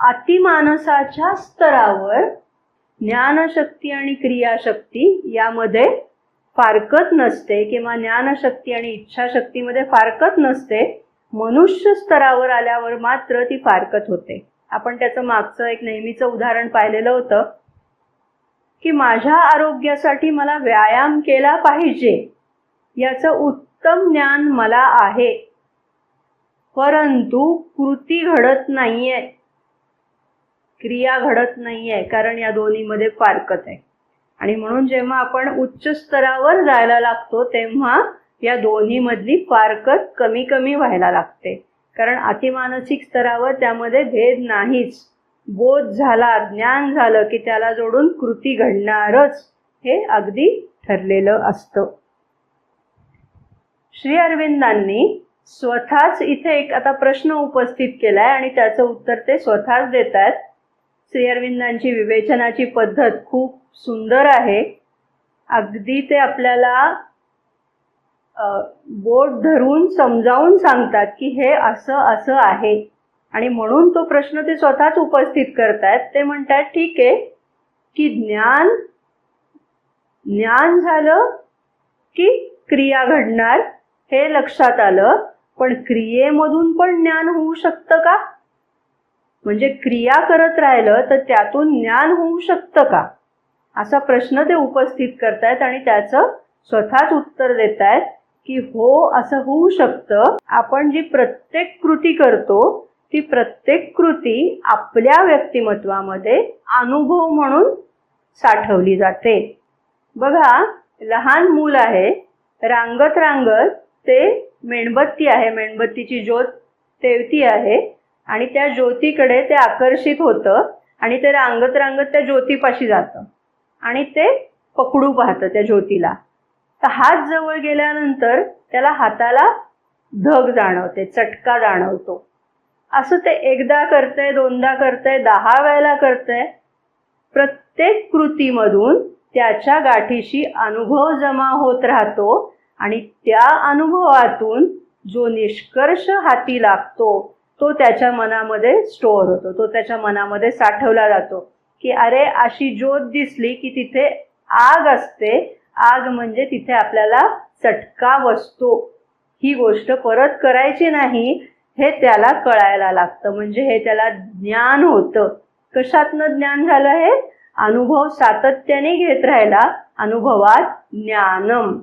अतिमानसाच्या स्तरावर ज्ञानशक्ती आणि क्रियाशक्ती यामध्ये फारकत नसते किंवा ज्ञानशक्ती आणि इच्छाशक्तीमध्ये फारकत नसते. मनुष्य स्तरावर आल्यावर मात्र ती फारकत होते. आपण त्याचं मागचं एक नेहमीचं उदाहरण पाहिलेलं होतं की माझ्या आरोग्यासाठी मला व्यायाम केला पाहिजे याचं उत्तम ज्ञान मला आहे, परंतु कृती घडत नाहीये, क्रिया घडत नाहीये, कारण या दोन्हीमध्ये फारकत आहे. आणि म्हणून जेव्हा आपण उच्च स्तरावर जायला लागतो तेव्हा या दोन्हीमधली फारकत कमी कमी व्हायला लागते. कारण अतिमानसिक स्तरावर त्यामध्ये भेद नाहीच. बोध झाला, ज्ञान झालं की त्याला जोडून कृती घडणारच हे अगदी ठरलेलं असतं. श्री अरविंदांनी स्वतःच इथे एक आता प्रश्न उपस्थित केलाय आणि त्याचं उत्तर ते स्वतःच देत आहेत. श्री अरविंदांची विवेचनाची पद्धत खूप सुंदर आहे. अगदी ते आपल्याला बोट धरून समजावून सांगतात की हे असं असं आहे. आणि म्हणून तो प्रश्न ते स्वतःच उपस्थित करतायत. ते म्हणतात ठीक आहे की ज्ञान झालं की क्रिया घडणार हे लक्षात आलं, पण क्रियेमधून पण ज्ञान होऊ शकतं का? म्हणजे क्रिया करत राहिलं तर त्यातून ज्ञान होऊ शकतं का, असा प्रश्न ते उपस्थित करतायत. आणि त्याचं स्वतःच उत्तर देतायत की हो, असं होऊ शकतं. आपण जी प्रत्येक कृती करतो ती प्रत्येक कृती आपल्या व्यक्तिमत्वामध्ये अनुभव म्हणून साठवली जाते. बघा, लहान मूल आहे, रांगत रांगत ते मेणबत्ती आहे, मेणबत्तीची ज्योत तेवती आहे आणि त्या ज्योतीकडे ते आकर्षित होतं आणि ते रांगत रांगत त्या ज्योतीपाशी जातं आणि ते पकडू पाहतं त्या ज्योतीला. तर हात जवळ गेल्यानंतर त्याला हाताला धग जाणवते, चटका जाणवतो. असं ते एकदा करतंय, दोनदा करतंय, 10 वेळेला करतंय. प्रत्येक कृतीमधून त्याच्या गाठीशी अनुभव जमा होत राहतो आणि त्या अनुभवातून जो निष्कर्ष हाती लागतो तो त्याच्या मनामध्ये स्टोअर होतो, तो त्याच्या मनामध्ये साठवला जातो की अरे, अशी ज्योत दिसली की तिथे आग असते, आग म्हणजे तिथे आपल्याला चटका बसतो, ही गोष्ट परत करायची नाही हे त्याला कळायला लागतं. म्हणजे हे त्याला ज्ञान होतं. कशातनं ज्ञान झालं? हे अनुभव सातत्याने घेत राहिला, अनुभवात ज्ञानम.